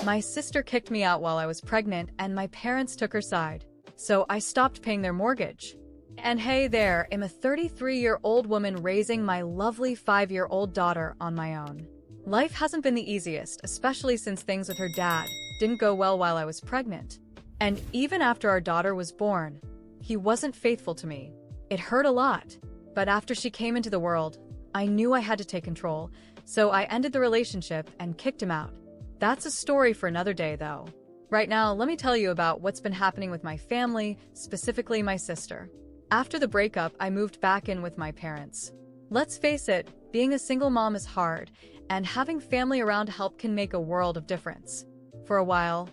My sister kicked me out while I was pregnant, and my parents took her side. So I stopped paying their mortgage. And hey there, I'm a 33-year-old woman raising my lovely 5-year-old daughter on my own. Life hasn't been the easiest, especially since things with her dad didn't go well while I was pregnant. And even after our daughter was born, he wasn't faithful to me. It hurt a lot. But after she came into the world, I knew I had to take control, so I ended the relationship and kicked him out. That's a story for another day, though. Right now, let me tell you about what's been happening with my family, specifically my sister. After the breakup, I moved back in with my parents. Let's face it, being a single mom is hard, and having family around to help can make a world of difference. For a while,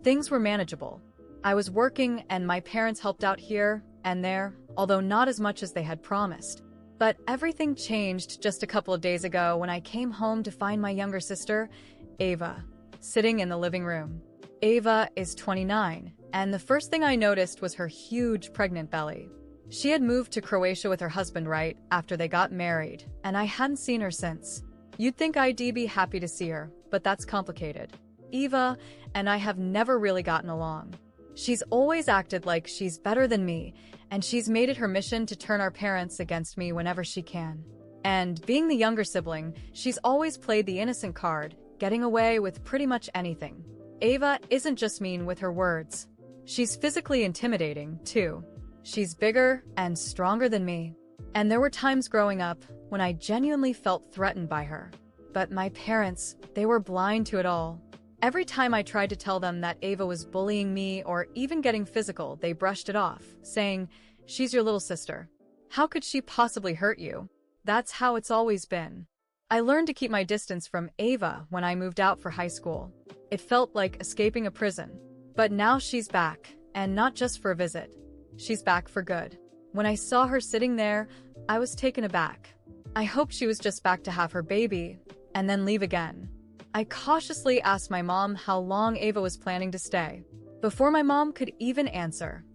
things were manageable. I was working, and my parents helped out here and there, although not as much as they had promised. But everything changed just a couple of days ago when I came home to find my younger sister, Ava, sitting in the living room. Ava is 29, and the first thing I noticed was her huge pregnant belly. She had moved to Croatia with her husband right after they got married, and I hadn't seen her since. You'd think I'd be happy to see her, but that's complicated. Eva and I have never really gotten along. She's always acted like she's better than me, and she's made it her mission to turn our parents against me whenever she can. And being the younger sibling, she's always played the innocent card, getting away with pretty much anything. Ava isn't just mean with her words. She's physically intimidating, too. She's bigger and stronger than me. And there were times growing up when I genuinely felt threatened by her. But my parents, they were blind to it all. Every time I tried to tell them that Ava was bullying me or even getting physical, they brushed it off, saying, "She's your little sister. How could she possibly hurt you?" That's how it's always been. I learned to keep my distance from Ava when I moved out for high school. It felt like escaping a prison. But now she's back, and not just for a visit. She's back for good. When I saw her sitting there, I was taken aback. I hoped she was just back to have her baby, and then leave again. I cautiously asked my mom how long Ava was planning to stay. Before my mom could even answer,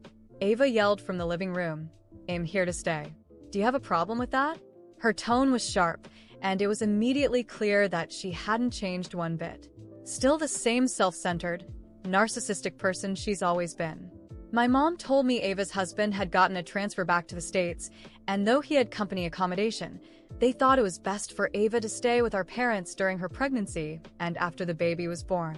Ava yelled from the living room, "I'm here to stay. Do you have a problem with that?" Her tone was sharp, and it was immediately clear that she hadn't changed one bit. Still the same self-centered, narcissistic person she's always been. My mom told me Ava's husband had gotten a transfer back to the States, and though he had company accommodation, they thought it was best for Ava to stay with our parents during her pregnancy and after the baby was born.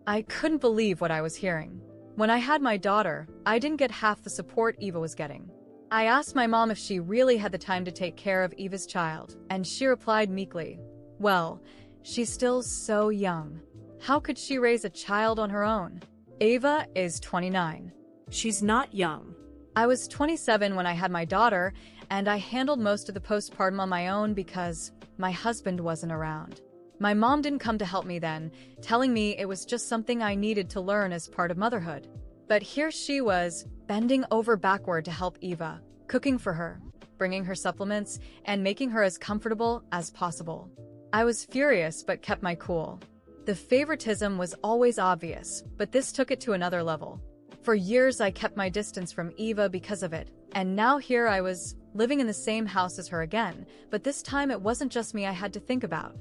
I couldn't believe what I was hearing. When I had my daughter, I didn't get half the support Eva was getting. I asked my mom if she really had the time to take care of Eva's child, and she replied meekly, "Well, she's still so young. How could she raise a child on her own?" Ava is 29. She's not young. I was 27 when I had my daughter, and I handled most of the postpartum on my own because my husband wasn't around. My mom didn't come to help me then, telling me it was just something I needed to learn as part of motherhood. But here she was, bending over backward to help Eva, cooking for her, bringing her supplements, and making her as comfortable as possible. I was furious but kept my cool. The favoritism was always obvious, but this took it to another level. For years I kept my distance from Eva because of it, and now here I was, living in the same house as her again, but this time it wasn't just me I had to think about.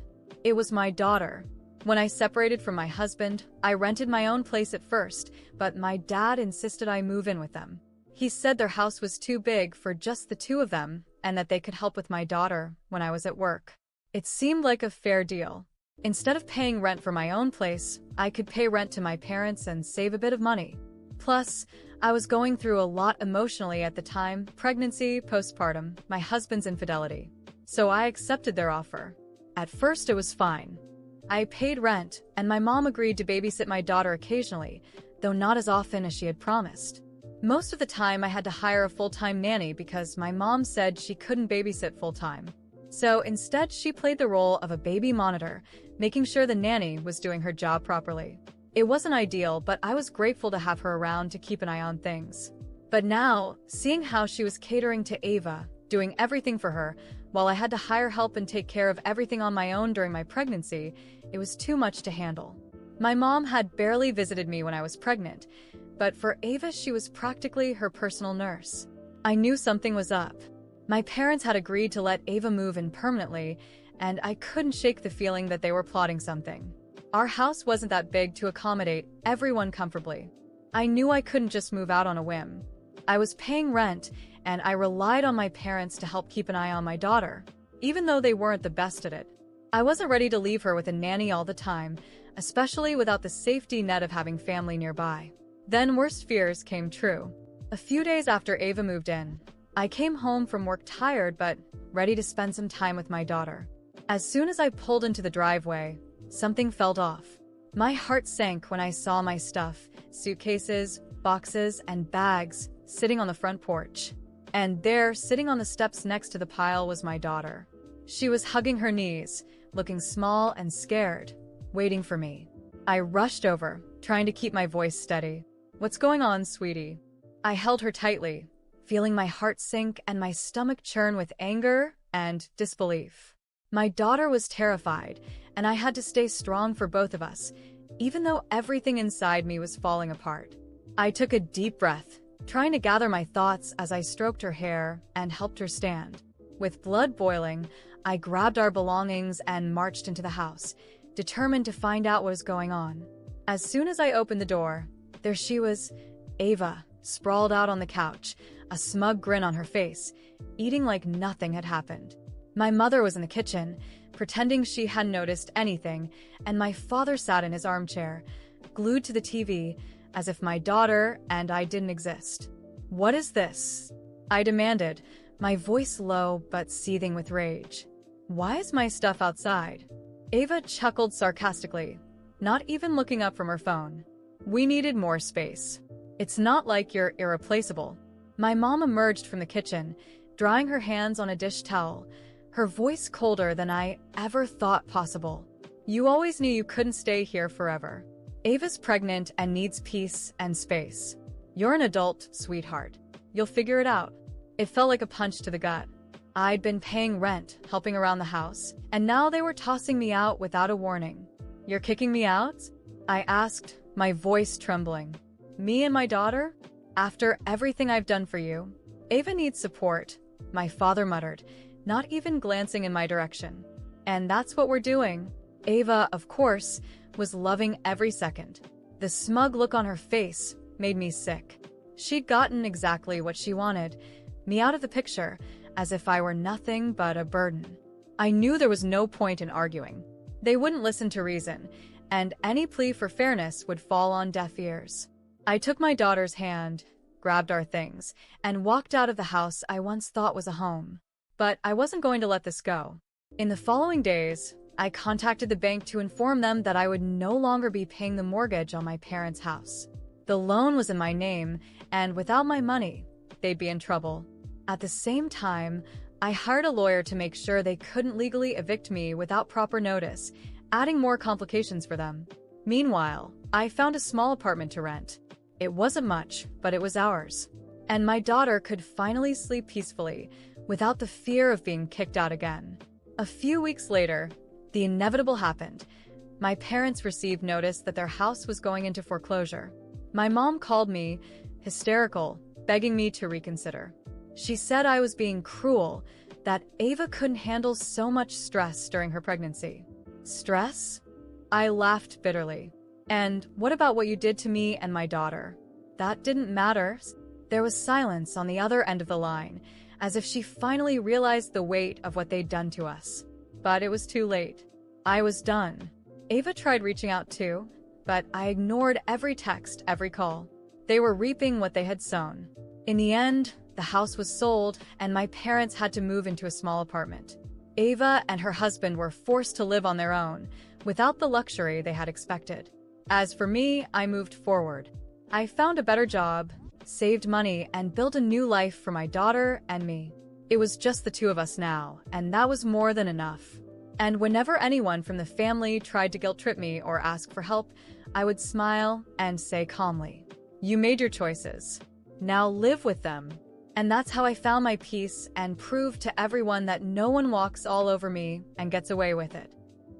It was my daughter. When I separated from my husband, I rented my own place at first, but my dad insisted I move in with them. He said their house was too big for just the two of them, and that they could help with my daughter when I was at work. It seemed like a fair deal. Instead of paying rent for my own place, I could pay rent to my parents and save a bit of money. Plus, I was going through a lot emotionally at the time: pregnancy, postpartum, my husband's infidelity. So I accepted their offer. At first it was fine. I paid rent, and my mom agreed to babysit my daughter occasionally, though not as often as she had promised. Most of the time I had to hire a full-time nanny because my mom said she couldn't babysit full-time. So instead she played the role of a baby monitor, making sure the nanny was doing her job properly. It wasn't ideal, but I was grateful to have her around to keep an eye on things. But now, seeing how she was catering to Ava, doing everything for her, while I had to hire help and take care of everything on my own during my pregnancy, it was too much to handle. My mom had barely visited me when I was pregnant, but for Ava she was practically her personal nurse. I knew something was up. My parents had agreed to let Ava move in permanently, and I couldn't shake the feeling that they were plotting something. Our house wasn't that big to accommodate everyone comfortably. I knew I couldn't just move out on a whim. I was paying rent, and I relied on my parents to help keep an eye on my daughter, even though they weren't the best at it. I wasn't ready to leave her with a nanny all the time, especially without the safety net of having family nearby. Then worst fears came true. A few days after Ava moved in, I came home from work tired but ready to spend some time with my daughter. As soon as I pulled into the driveway, something felt off. My heart sank when I saw my stuff, suitcases, boxes, and bags, sitting on the front porch. And there, sitting on the steps next to the pile, was my daughter. She was hugging her knees, looking small and scared, waiting for me. I rushed over, trying to keep my voice steady. "What's going on, sweetie?" I held her tightly, feeling my heart sink and my stomach churn with anger and disbelief. My daughter was terrified, and I had to stay strong for both of us, even though everything inside me was falling apart. I took a deep breath, trying to gather my thoughts as I stroked her hair and helped her stand. With blood boiling, I grabbed our belongings and marched into the house, determined to find out what was going on. As soon as I opened the door, there she was, Ava, sprawled out on the couch, a smug grin on her face, eating like nothing had happened. My mother was in the kitchen, pretending she hadn't noticed anything, and my father sat in his armchair, glued to the TV, as if my daughter and I didn't exist. "What is this?" I demanded, my voice low but seething with rage. "Why is my stuff outside?" Ava chuckled sarcastically, not even looking up from her phone. "We needed more space. It's not like you're irreplaceable." My mom emerged from the kitchen, drying her hands on a dish towel, her voice colder than I ever thought possible. "You always knew you couldn't stay here forever. Ava's pregnant and needs peace and space. You're an adult, sweetheart. You'll figure it out." It felt like a punch to the gut. I'd been paying rent, helping around the house, and now they were tossing me out without a warning. "You're kicking me out?" I asked, my voice trembling. "Me and my daughter? After everything I've done for you?" "Ava needs support," my father muttered, not even glancing in my direction. "And that's what we're doing." Ava, of course, was loving every second. The smug look on her face made me sick. She'd gotten exactly what she wanted, me out of the picture, as if I were nothing but a burden. I knew there was no point in arguing. They wouldn't listen to reason, and any plea for fairness would fall on deaf ears. I took my daughter's hand, grabbed our things, and walked out of the house I once thought was a home. But I wasn't going to let this go. In the following days, I contacted the bank to inform them that I would no longer be paying the mortgage on my parents' house. The loan was in my name, and without my money, they'd be in trouble. At the same time, I hired a lawyer to make sure they couldn't legally evict me without proper notice, adding more complications for them. Meanwhile, I found a small apartment to rent. It wasn't much, but it was ours. And my daughter could finally sleep peacefully, without the fear of being kicked out again. A few weeks later, the inevitable happened. My parents received notice that their house was going into foreclosure. My mom called me, hysterical, begging me to reconsider. She said I was being cruel, that Ava couldn't handle so much stress during her pregnancy. Stress? I laughed bitterly. "And what about what you did to me and my daughter?" "That didn't matter." There was silence on the other end of the line, as if she finally realized the weight of what they'd done to us. But it was too late. I was done. Ava tried reaching out too, but I ignored every text, every call. They were reaping what they had sown. In the end, the house was sold, and my parents had to move into a small apartment. Ava and her husband were forced to live on their own, without the luxury they had expected. As for me, I moved forward. I found a better job, saved money, and built a new life for my daughter and me. It was just the two of us now, and that was more than enough. And whenever anyone from the family tried to guilt-trip me or ask for help, I would smile and say calmly, "You made your choices. Now live with them." And that's how I found my peace and proved to everyone that no one walks all over me and gets away with it.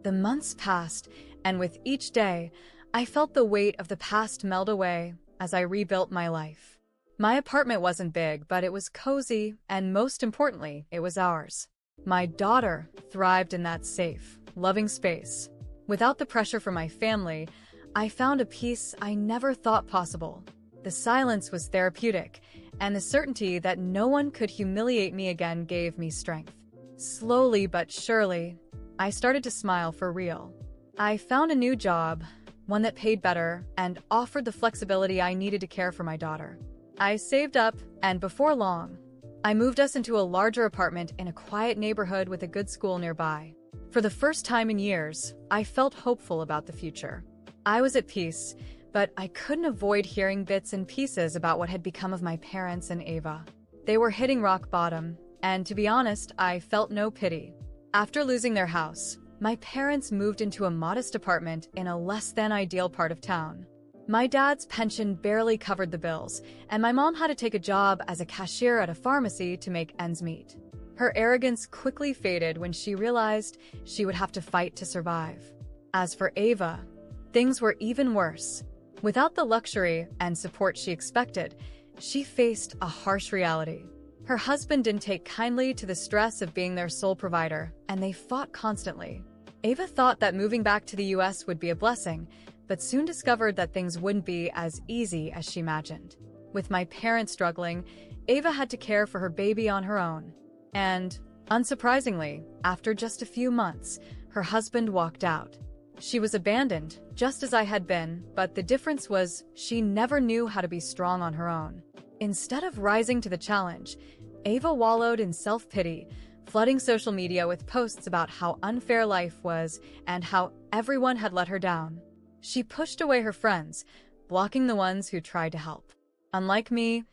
The months passed, and with each day, I felt the weight of the past melt away as I rebuilt my life. My apartment wasn't big, but it was cozy, and most importantly, it was ours. My daughter thrived in that safe, loving space. Without the pressure from my family, I found a peace I never thought possible. The silence was therapeutic, and the certainty that no one could humiliate me again gave me strength. Slowly but surely, I started to smile for real. I found a new job, one that paid better and offered the flexibility I needed to care for my daughter. I saved up, and before long, I moved us into a larger apartment in a quiet neighborhood with a good school nearby. For the first time in years, I felt hopeful about the future. I was at peace, but I couldn't avoid hearing bits and pieces about what had become of my parents and Ava. They were hitting rock bottom, and to be honest, I felt no pity. After losing their house, my parents moved into a modest apartment in a less-than-ideal part of town. My dad's pension barely covered the bills, and my mom had to take a job as a cashier at a pharmacy to make ends meet. Her arrogance quickly faded when she realized she would have to fight to survive. As for Ava, things were even worse. Without the luxury and support she expected, she faced a harsh reality. Her husband didn't take kindly to the stress of being their sole provider, and they fought constantly. Ava thought that moving back to the US would be a blessing, but soon discovered that things wouldn't be as easy as she imagined. With my parents struggling, Ava had to care for her baby on her own. And, unsurprisingly, after just a few months, her husband walked out. She was abandoned, just as I had been, but the difference was she never knew how to be strong on her own. Instead of rising to the challenge, Ava wallowed in self-pity, flooding social media with posts about how unfair life was and how everyone had let her down. She pushed away her friends, blocking the ones who tried to help. Unlike me,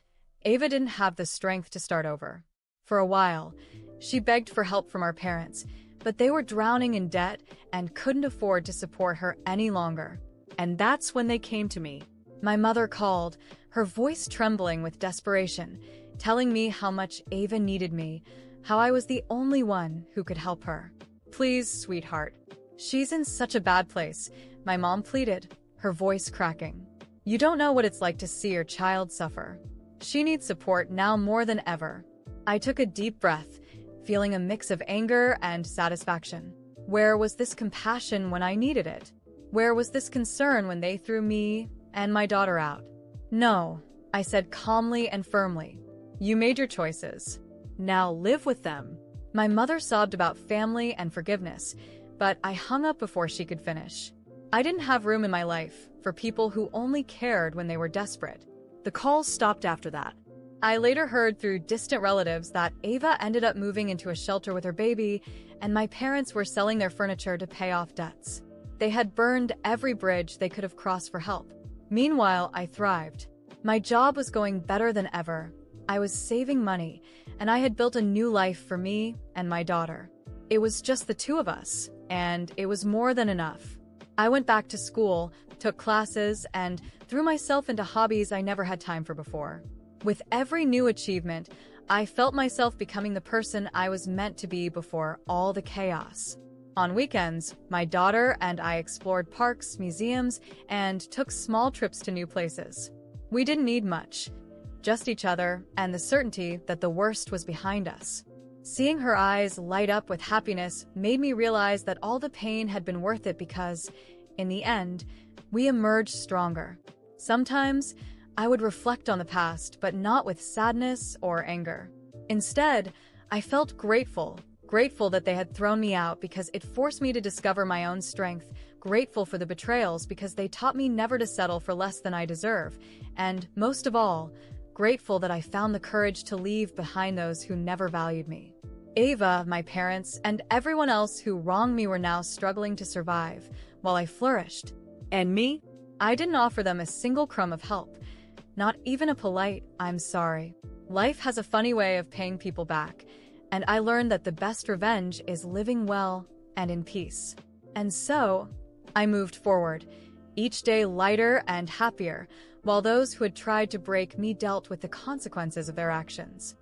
Ava didn't have the strength to start over. For a while, she begged for help from our parents, but they were drowning in debt and couldn't afford to support her any longer. And that's when they came to me. My mother called, her voice trembling with desperation, telling me how much Ava needed me, how I was the only one who could help her. "Please, sweetheart. She's in such a bad place," my mom pleaded, her voice cracking. "You don't know what it's like to see your child suffer. She needs support now more than ever." I took a deep breath, feeling a mix of anger and satisfaction. Where was this compassion when I needed it? Where was this concern when they threw me and my daughter out? "No," I said calmly and firmly. "You made your choices. Now live with them." My mother sobbed about family and forgiveness, but I hung up before she could finish. I didn't have room in my life for people who only cared when they were desperate. The calls stopped after that. I later heard through distant relatives that Ava ended up moving into a shelter with her baby, and my parents were selling their furniture to pay off debts. They had burned every bridge they could have crossed for help. Meanwhile, I thrived. My job was going better than ever. I was saving money, and I had built a new life for me and my daughter. It was just the two of us, and it was more than enough. I went back to school, took classes, and threw myself into hobbies I never had time for before. With every new achievement, I felt myself becoming the person I was meant to be before all the chaos. On weekends, my daughter and I explored parks, museums, and took small trips to new places. We didn't need much, just each other and the certainty that the worst was behind us. Seeing her eyes light up with happiness made me realize that all the pain had been worth it because, in the end, we emerged stronger. Sometimes, I would reflect on the past, but not with sadness or anger. Instead, I felt grateful that they had thrown me out because it forced me to discover my own strength, grateful for the betrayals because they taught me never to settle for less than I deserve, and, most of all, grateful that I found the courage to leave behind those who never valued me. Ava, my parents, and everyone else who wronged me were now struggling to survive, while I flourished. And me? I didn't offer them a single crumb of help. Not even a polite, "I'm sorry." Life has a funny way of paying people back, and I learned that the best revenge is living well and in peace. And so, I moved forward, each day lighter and happier, while those who had tried to break me dealt with the consequences of their actions.